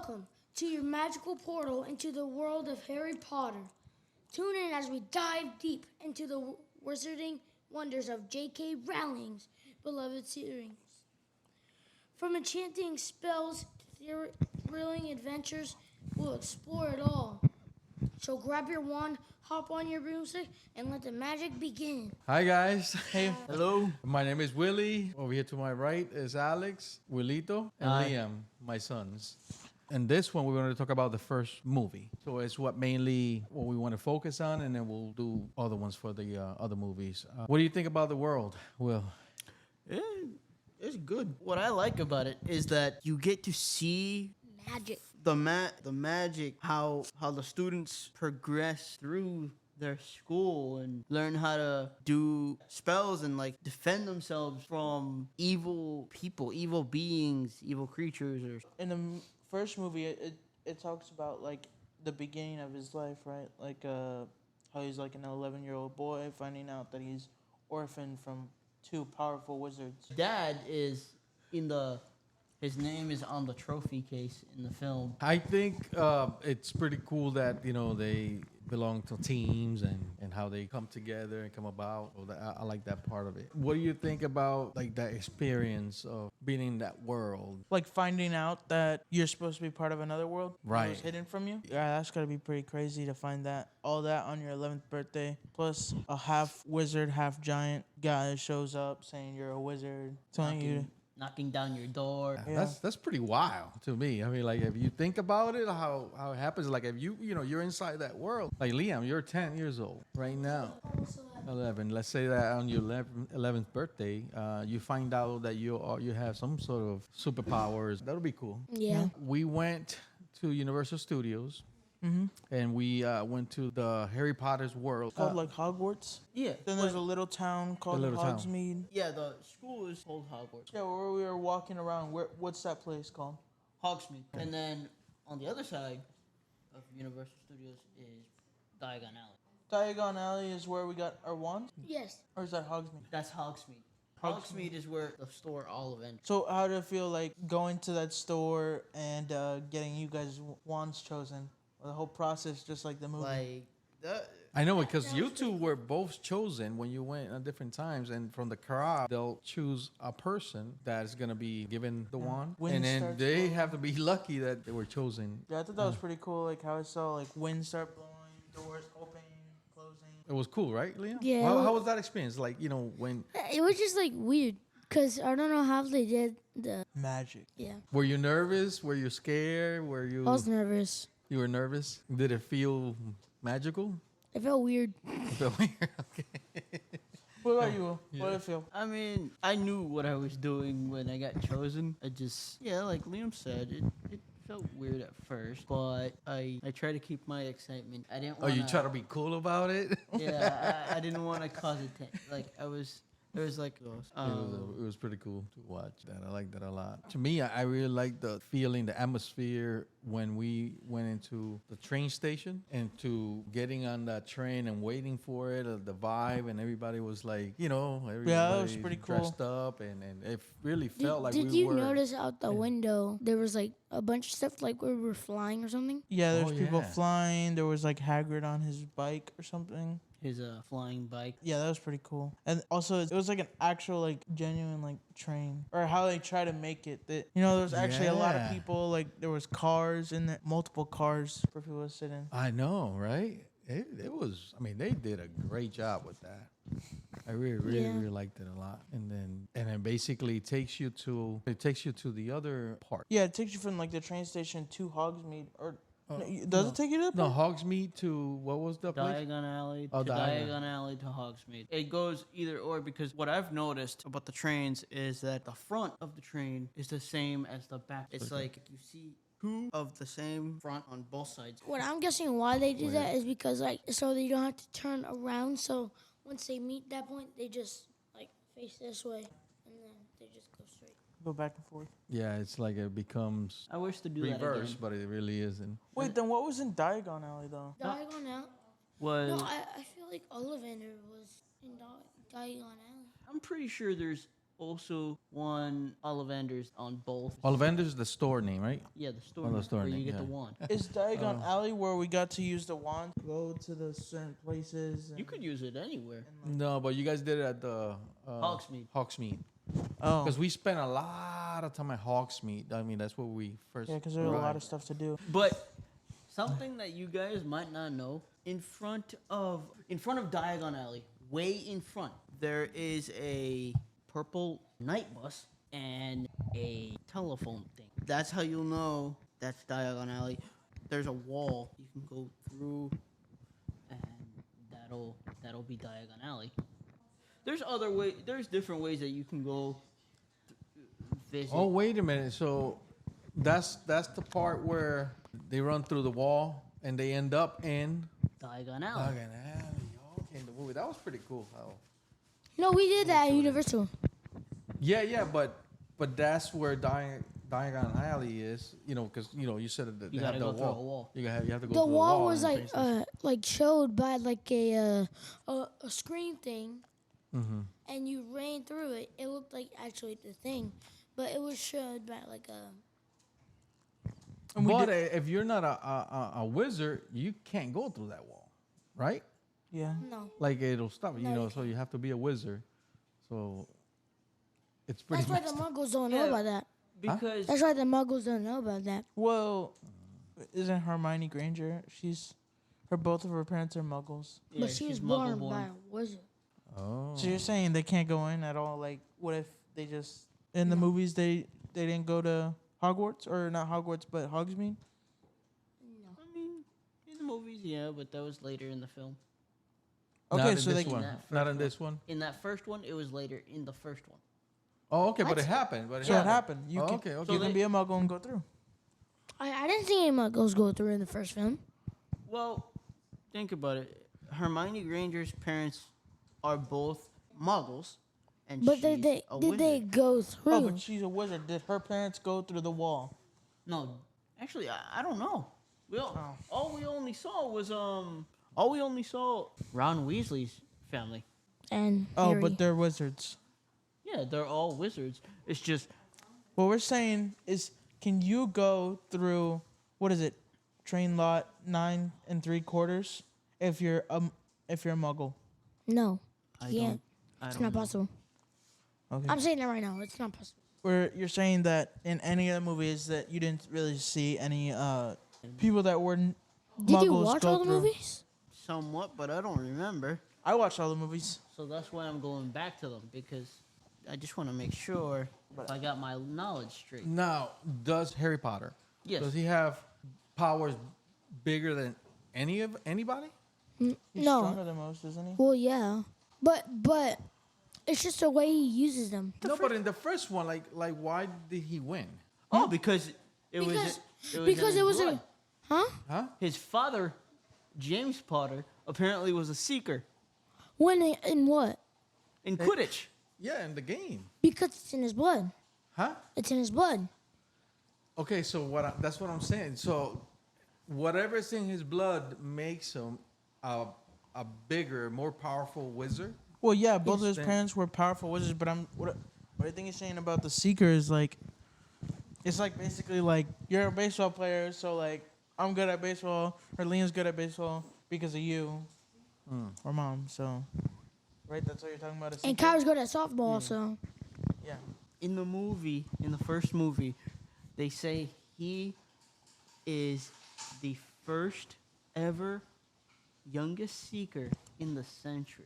Welcome to your magical portal into the world of Harry Potter. Tune in as we dive deep into the wizarding wonders of J.K. Rowling's beloved series. From enchanting spells to thrilling adventures, we'll explore it all. So grab your wand, hop on your broomstick, and let the magic begin. Hi guys. Hey, hello. My name is Willie. Over here to my right is Alex, Willito, and Hi. Liam, my sons. And this one, we're going to talk about the first movie. So it's what mainly what we want to focus on, and then we'll do other ones for the other movies. What do you think about the world, Will? It's good. What I like about it is that you get to see Magic. the magic, how the students progress through their school and learn how to do spells and like defend themselves from evil people, evil beings, evil creatures. Or In the first movie, it talks about like the beginning of his life, right? Like how he's like an 11-year-old boy finding out that he's orphaned from two powerful wizards. Dad is his name is on the trophy case in the film. I think it's pretty cool that, they belong to teams and how they come together and come about. So I like that part of it. What do you think about like that experience of being in that world? Like finding out that you're supposed to be part of another world, Right. That was hidden from you. Yeah, that's gotta be pretty crazy to find all that on your 11th birthday. Plus a half wizard, half giant guy shows up saying you're a wizard, telling you. Knocking down your door. Yeah. That's pretty wild to me. I mean, like if you think about it, how it happens, like if you're inside that world. Like Liam, you're 10 years old right now. 11. Let's say that on your 11th birthday, you find out that you have some sort of superpowers. That'll be cool. Yeah. We went to Universal Studios. And we went to the Harry Potter's world. Called like Hogwarts. Yeah. Then there's a little town called little town. Hogsmeade. Yeah, the school is called Hogwarts. Yeah, where we were walking around. What's that place called? Hogsmeade. And then on the other side of Universal Studios is Diagon Alley. Diagon Alley is where we got our wand? Yes. Or is that Hogsmeade? That's Hogsmeade. Hogsmeade is where the store all of ends. So how did it feel like going to that store and getting you guys wands chosen? The whole process, just like the movie. Like that. I know, because you two were both chosen when you went at different times, and from the crowd, they'll choose a person that is going to be given the wand, Wind and then starts they blowing. have to be lucky that they were chosen. Yeah, I thought that was pretty cool. Like how I saw like wind start blowing, doors opening, closing. It was cool, right, Liam? Yeah. How was that experience? Like, when... It was just like weird because I don't know how they did the. Magic. Yeah. Were you nervous? Were you scared? Were you... I was nervous. You were nervous? Did it feel magical? It felt weird. It felt weird. Okay. What about you? What did it feel? I mean, I knew what I was doing when I got chosen. I just, like Liam said, it felt weird at first, but I tried to keep my excitement. I didn't Oh, want you try to be cool about it? Yeah, I didn't want to cause it. It was like, It was pretty cool to watch that. I like that a lot. To me, I really like the feeling, the atmosphere when we went into the train station and to getting on that train and waiting for it, the vibe, and everybody was like, everybody that was pretty cool. dressed up, and it really felt like Did we you were. notice out the window there was like a bunch of stuff like where we were flying or something? Yeah, there's people yeah. flying. There was like Hagrid on his bike or something. his flying bike. Yeah, that was pretty cool. And also, it was like an actual, like, genuine, like, train. Or how they try to make it. That, there was actually a lot of Yeah. people. Like, there was cars in there. Multiple cars for people to sit in. I know, right? It was. I mean, they did a great job with that. I really liked it a lot. And then basically it takes you to the other part. Yeah, it takes you from, like, the train station to Hogsmeade. Or does it take you to that No, part? Hogsmeade to what was the place? Diagon Alley Oh, to Diagon. Diagon Alley to Hogsmeade. It goes either or because what I've noticed about the trains is that the front of the train is the same as the back. It's like you see two of the same front on both sides. What I'm guessing why they do that is because so they don't have to turn around. So once they meet that point, they just face this way, and then they just go straight. Go back and forth. Yeah, it's like it becomes I wish to do reverse, that again. but it really isn't. Wait, then what was in Diagon Alley, though? Diagon Alley. Was No, I feel like Ollivander was in Diagon Alley. I'm pretty sure there's also won Ollivanders on both. Ollivander's the store name, right? Yeah, the store, Oh, the name, store where name, you get the yeah. wand. Is Diagon Alley where we got to use the wand, go to the certain places? And, You could use it anywhere. No, but you guys did it at the Hogsmeade. Hogsmeade. oh, Because we spent a lot of time at Hogsmeade. I mean, that's where we first. yeah, because there was a lot arrived. of stuff to do. But something that you guys might not know, in front of Diagon Alley, way in front, there is a purple night bus and a telephone thing. That's how you'll know that's Diagon Alley. There's a wall you can go through, and that'll be Diagon Alley. There's different ways that you can go visit. Oh, wait a minute. So that's the part where they run through the wall and they end up in Diagon Alley. Diagon Alley. Okay, in the movie. That was pretty cool. No, we did that at Universal. Yeah, but that's where Diagon Alley is. You know, because you said that they You have gotta the go through wall. a wall. You have to go The through the wall was and like showed by like a screen thing, and you ran through it. It looked like actually the thing, but it was showed by like a. But if you're not a wizard, you can't go through that wall, right? Yeah. No. Like it'll stop you. No, you So you have to be a wizard. So it's pretty. That's why the messed up. Muggles don't know about that. Because That's why the Muggles don't know about that. Well, isn't Hermione Granger? Both of her parents are Muggles. yeah, But she was she's born Muggle-born. by a wizard. Oh. So you're saying they can't go in at all? Like, what if they just in the movies they didn't go to Hogwarts, or not Hogwarts but Hogsmeade? I mean, in the movies, yeah, but that was later in the film. Not Okay, in so this they one. that Not first in this one. In that first one, it was later in the first one. Oh, okay, but What? it happened. But So it happened. You Oh, can, okay, You okay. can be a Muggle and go through. I didn't see any Muggles go through in the first film. Well, think about it. Hermione Granger's parents are both Muggles, and But she's did they a did they wizard. go through? Oh, but she's a wizard. Did her parents go through the wall? No, actually, I don't know. Oh. All we only saw Ron Weasley's family. and Oh, Harry. but they're wizards. Yeah, they're all wizards. It's just What we're saying is, can you go through what is it, train lot 9 3/4 if you're a Muggle? no, I yeah, don't. I it's don't not know. possible. Okay. I'm saying that right now. It's not possible. Where you're saying that in any of the movies that you didn't really see any people that were Did Muggles you watch go all the through. movies? Somewhat, but I don't remember. I watched all the movies. So that's why I'm going back to them, because I just want to make sure I got my knowledge straight. Now, does Harry Potter? Yes. Does he have powers bigger than anybody? He's No. stronger than most, isn't he? Well, yeah, but it's just the way he uses them. No, but in the first one, like why did he win? Oh, because it was Because in it his was blood. a, huh? Huh? His father, James Potter, apparently was a seeker When in what? in Quidditch. Yeah, in the game. Because it's in his blood. Huh? It's in his blood. Okay, so that's what I'm saying. So whatever's in his blood makes him a bigger, more powerful wizard. Well, yeah, both of Yes. his parents were powerful wizards, but what I think he's saying about the Seeker is like, it's like basically like you're a baseball player, so like I'm good at baseball, or Liam's good at baseball because of you, or mom. So, right, that's what you're talking about. A And Seeker? Kyle's good at softball, so Yeah. In the first movie, they say he is the first ever youngest seeker in the century.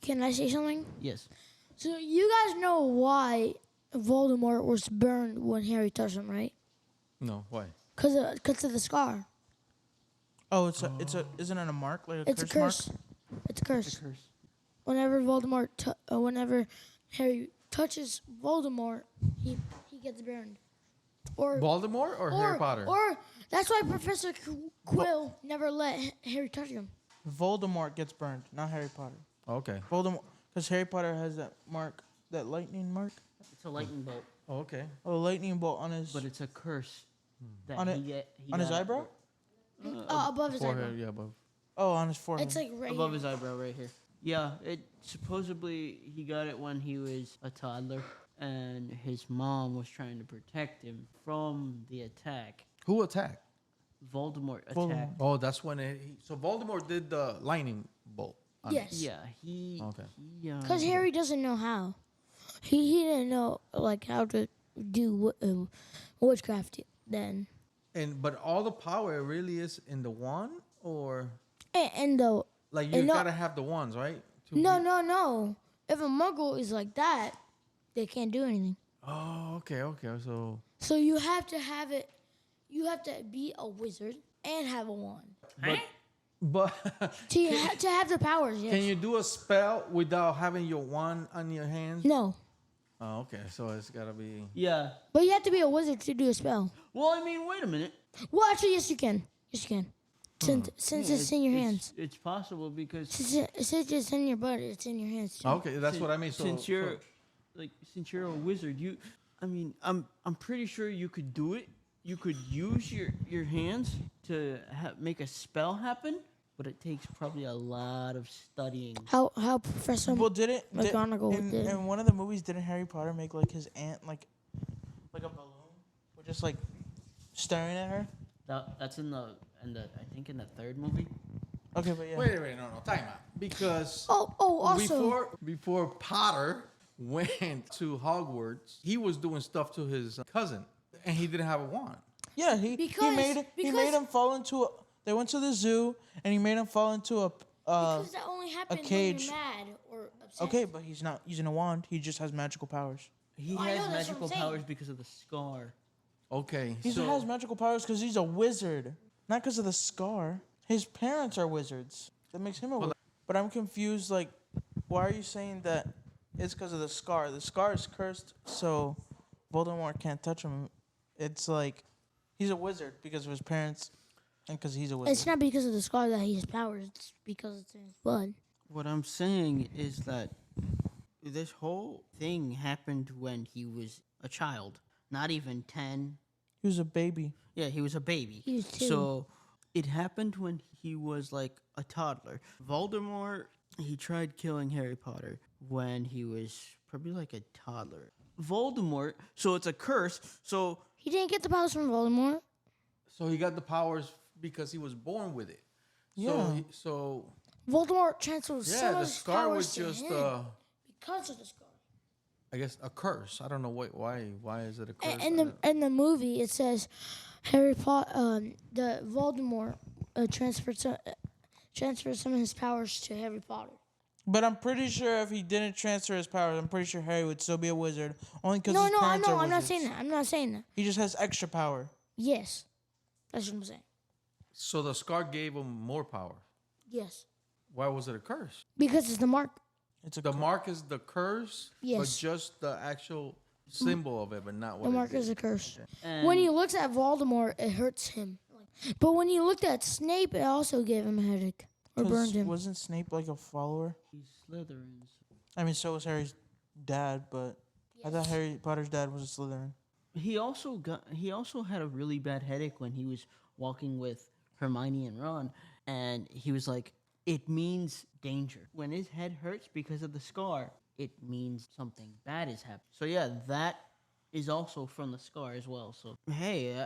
can I say something? Yes. So you guys know why Voldemort was burned when Harry touched him, right? No, why? Cause of the scar. Oh, isn't it a mark like a It's a curse curse. mark? It's a curse. The curse. Whenever Harry touches Voldemort, he gets burned. Or Voldemort or Harry Potter? Or that's why Professor Quill never let Harry touch him. Voldemort gets burned, not Harry Potter. Okay. Voldemort, because Harry Potter has that mark, that lightning mark. It's a lightning bolt, Oh, okay. Oh, lightning bolt on his but it's a curse that On it- he on his got eyebrow. Above his eyebrow. Forehead, yeah, above. Oh, on his forehead. It's like right above here. his eyebrow right here. Yeah, it supposedly he got it when he was a toddler, and his mom was trying to protect him from the attack. Who attacked? Voldemort Voldemort. attacked. Oh, that's when so Voldemort did the lightning bolt. on it. Yes. Yeah, he. Okay. Because Harry doesn't know how. He didn't know like how to do witchcraft then. But all the power really is in the wand, or And the like you and no- gotta have the wands, right? To no. If a Muggle is like that, they can't do anything. Oh, okay. So So you have to have it. You have to be a wizard and have a wand but to have the powers. Yes. can you do a spell without having your wand on your hands? No, Oh, okay. So it's gotta be. Yeah. but you have to be a wizard to do a spell. Well, I mean, wait a minute. Well, actually, yes, you can. Yes, you can. Since it's in your hands. It's possible because Since it's in your butt, it's in your hands. Too. Okay, that's what I mean. So since you're a wizard, I'm pretty sure you could do it. You could use your hands to make a spell happen, but it takes probably a lot of studying. How Professor Well, didn't McGonagall did. in one of the movies didn't Harry Potter make like his aunt like a balloon, or just like staring at her? That's in the I think in the third movie. Okay, but yeah. wait, no, time out. Because Also, before Potter went to Hogwarts, he was doing stuff to his cousin, and he didn't have a wand. Yeah, he made him fall into they went to the zoo and he made him fall into a because that only happens cage. when you're mad or upset. Okay, but he's not using a wand. He just has magical powers. He I has know, that's what I'm magical saying. powers because of the scar. Okay, He has magical powers because he's a wizard, not because of the scar. His parents are wizards. That makes him a wizard. But I'm confused. Like, why are you saying that it's because of the scar? The scar is cursed, so Voldemort can't touch him. It's like he's a wizard because of his parents and because he's a wizard. It's not because of the scar that he has powers. It's because it's in his blood. What I'm saying is that this whole thing happened when he was a child, not even 10. He was a baby. Yeah, he was a baby. He was 2. So it happened when he was like a toddler. Voldemort, he tried killing Harry Potter when he was probably like a toddler. Voldemort, so it's a curse. So He didn't get the powers from Voldemort. So he got the powers because he was born with it. Yeah. So Voldemort transferred yeah, some the of his scar powers was to just him because of the scar. I guess a curse. I don't know why is it a curse? In the movie, it says Harry Potter, the Voldemort transferred some of his powers to Harry Potter. But I'm pretty sure if he didn't transfer his powers, I'm pretty sure Harry would still be a wizard. Only because his parents are I'm not wizards. saying that. I'm not saying that. He just has extra power. Yes, that's what I'm saying. So the scar gave him more power. Yes, Why was it a curse? because it's the mark. It's a The mark is the curse, but Yes. just the actual symbol of it, but not what The it mark did. is a curse. and When he looks at Voldemort, it hurts him. But when he looked at Snape, it also gave him a headache or 'cause burned him. Wasn't Snape like a follower? he's Slytherins. I mean, so was Harry's dad, but I thought Harry Potter's dad was a Slytherin. He also had a really bad headache when he was walking with Hermione and Ron, and he was like, it means danger. When his head hurts because of the scar, it means something bad is happening. So yeah, that is also from the scar as well. So hey,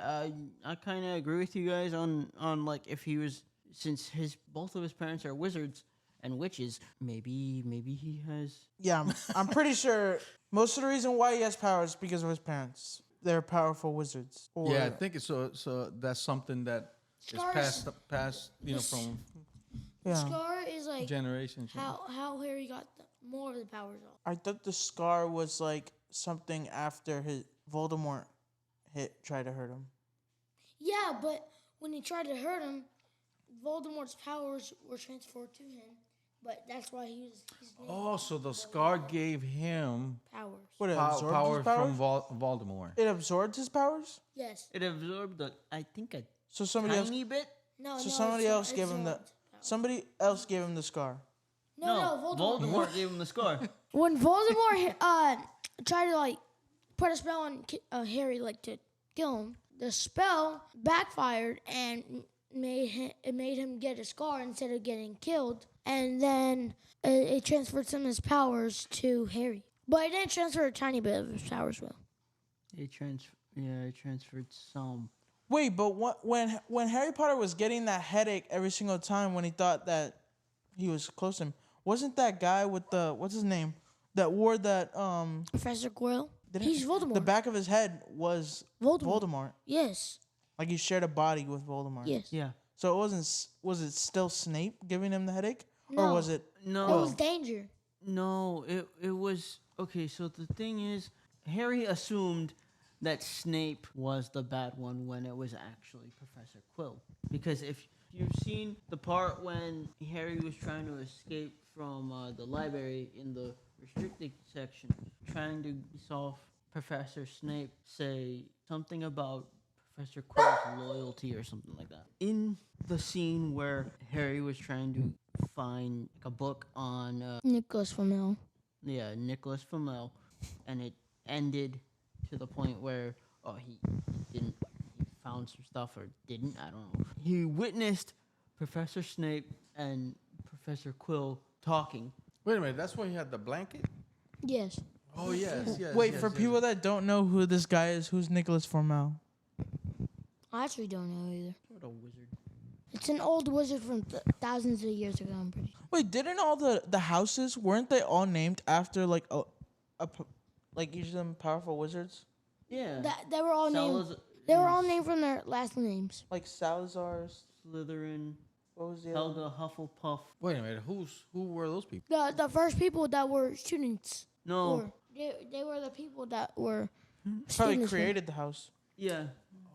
I kind of agree with you guys on like if he was, since both of his parents are wizards and witches, maybe he has. Yeah, I'm pretty sure most of the reason why he has powers is because of his parents. They're powerful wizards. Or, Yeah, I think it's so that's something that is Scar is- passed, from yeah. Scar is like generations. how Harry got more of the powers off. I thought the scar was like something after his Voldemort tried to hurt him. Yeah, but when he tried to hurt him, Voldemort's powers were transferred to him. But that's why his name Oh, so the scar gave him powers. What, it absorbed power his powers? from Voldemort. It absorbed his powers? Yes. It absorbed I think a So somebody else tiny bit. No. So no, somebody it's else not- gave it's him the not powers. somebody else gave him the scar. No, Voldemort. Voldemort gave him the scar. When Voldemort tried to like put a spell on Harry like to kill him, the spell backfired and made him get a scar instead of getting killed. and then it transferred some of his powers to Harry. But it didn't transfer a tiny bit of his powers, Will. It transferred some. Wait, but when Harry Potter was getting that headache every single time when he thought that he was close to him, wasn't that guy with the what's his name that wore that Professor Quirrell? didn't- He's Voldemort. The back of his head was Voldemort. Yes. Like he shared a body with Voldemort. Yes. Yeah. So it wasn't. Was it still Snape giving him the headache, or No. was it? No. It was danger. No, it was okay. So the thing is, Harry assumed that Snape was the bad one when it was actually Professor Quill. Because if you've seen the part when Harry was trying to escape from the library in the restricted section, trying to solve Professor Snape say something about Professor Quill's loyalty or something like that. In the scene where Harry was trying to find a book on Nicholas Flamel. Nicholas Flamel, and it ended to the point where he found some stuff or didn't, I don't know. He witnessed Professor Snape and Professor Quill talking. Wait a minute, that's why he had the blanket? Yes. Oh, yes. Wait, yes, for yes. people that don't know who this guy is, who's Nicholas Flamel? I actually don't know either. What a wizard. It's an old wizard from thousands of years ago, I'm pretty sure. Wait, didn't all the houses, weren't they all named after like like each of them powerful wizards? Yeah. They were all named. They were all named from their last names. Like Salazar's. Slytherin, What was the other? Helga, Hufflepuff. Wait a minute, who were those people? The first people that were students. No. Or they were the people that were Probably students. created the house Yeah.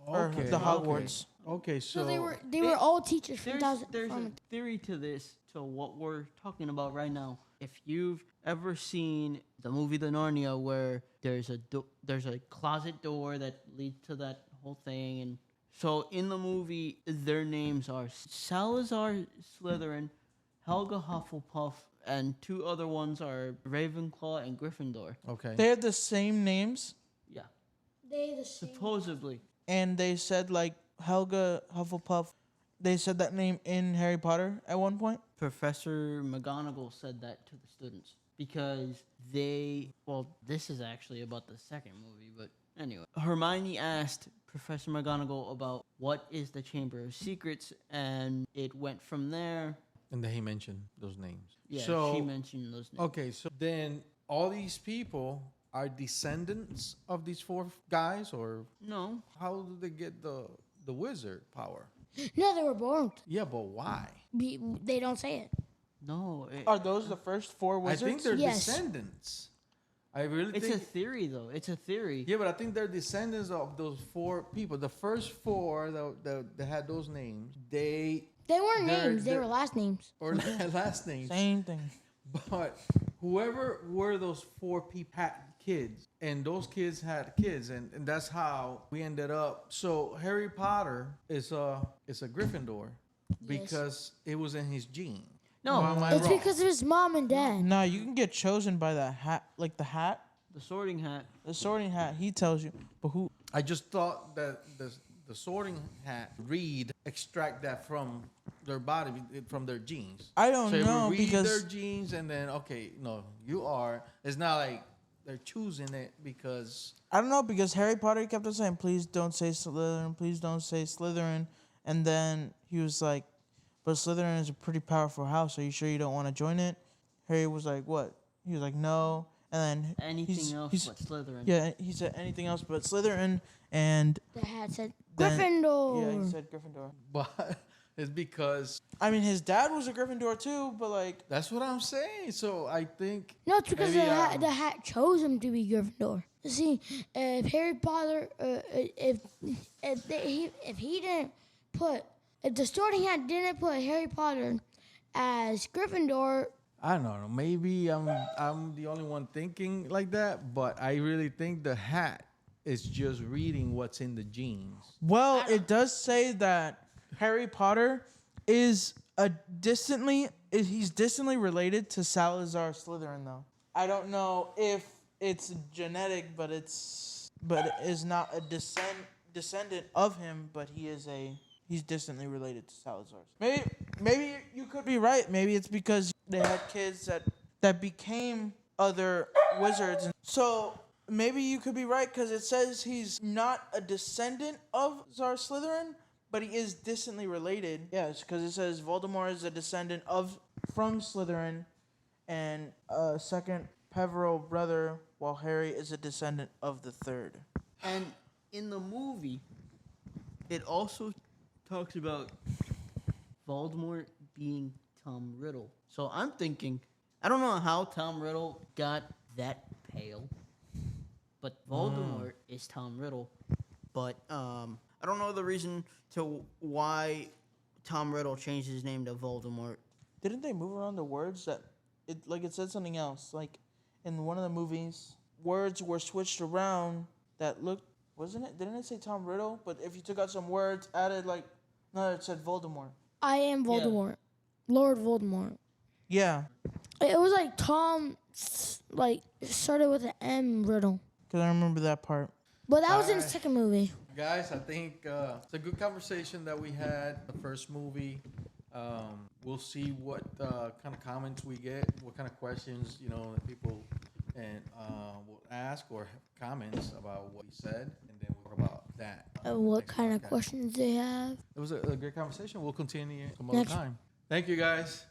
or Okay. the Hogwarts. Okay, so... So they were all teachers from There's a theory to this, to what we're talking about right now. If you've ever seen the movie The Narnia, where there's a closet door that leads to that whole thing, and so in the movie, their names are Salazar Slytherin, Helga Hufflepuff, and two other ones are Ravenclaw and Gryffindor. Okay. They had the same names, Yeah, They the same. supposedly. and they said like Helga Hufflepuff. They said that name in Harry Potter at one point. Professor McGonagall said that to the students because this is actually about the second movie, but anyway. Hermione asked Professor McGonagall about what is the Chamber of Secrets, and it went from there. And then he mentioned those names. Yeah, So, she mentioned those names. okay, so then all these people are descendants of these four guys, or No, how did they get the wizard power? No, they were born. Yeah, but why? They don't say it. no. Are those the first four wizards? I think they're Yes. descendants. I really It's think... a theory, though. It's a theory. Yeah, but I think they're descendants of those four people. The first four that had those names, They weren't names. They they're- were last names. or last names. Same thing. But whoever were those four people had kids, and those kids had kids, and that's how we ended up. So Harry Potter is a Gryffindor because it was in his gene. No, Or am I It's wrong? because of his mom and dad. No, you can get chosen by that hat, like the hat, the Sorting Hat. the sorting hat. He tells you, but who? I just thought that the sorting hat extract that from their body, from their genes. I don't So it know would read because their genes, and then you are. It's not like they're choosing it because I don't know because Harry Potter kept on saying, "Please don't say Slytherin. Please don't say Slytherin," and then he was like, "But Slytherin is a pretty powerful house. Are you sure you don't want to join it?" Harry was like, "What?" He was like, "No," and then Anything else but Slytherin. Yeah, he said anything else but Slytherin, and The hat said Then- Gryffindor. yeah, he said Gryffindor. but it's because I mean, his dad was a Gryffindor too, but like, that's what I'm saying. So I think No, it's because maybe, the hat chose him to be Gryffindor. You see, if Harry Potter, if he didn't put, if the Sorting Hat didn't put Harry Potter as Gryffindor, I don't know. Maybe I'm the only one thinking like that, but I really think the hat is just reading what's in the genes. well, it does say that Harry Potter is he's distantly related to Salazar Slytherin though. I don't know if it's genetic, but it is not a descendant of him, but he is a he's distantly related to Salazar's. Maybe you could be right. Maybe it's because they had kids that became other wizards. So maybe you could be right because it says he's not a descendant of Tsar Slytherin, but he is distantly related. Yes, because it says Voldemort is a descendant from Slytherin, and a second Peveril brother, while Harry is a descendant of the third. And in the movie, it also talks about Voldemort being Tom Riddle. So I'm thinking, I don't know how Tom Riddle got that pale, but Voldemort is Tom Riddle. But I don't know the reason to why Tom Riddle changed his name to Voldemort. Didn't they move around the words that it said something else? Like in one of the movies, words were switched around that looked, wasn't it? Didn't it say Tom Riddle? But if you took out some words, added it said Voldemort. I am Voldemort. Lord Voldemort. Yeah. It was like Tom, started with an M Riddle. Because I remember that part. But that was in the second movie. Guys, I think it's a good conversation that we had. The first movie. We'll see what kind of comments we get, what kind of questions that people will ask or comments about what we said, and then we'll talk about that. And what kind of questions they have. It was a great conversation. We'll continue some other time. Thank you, guys.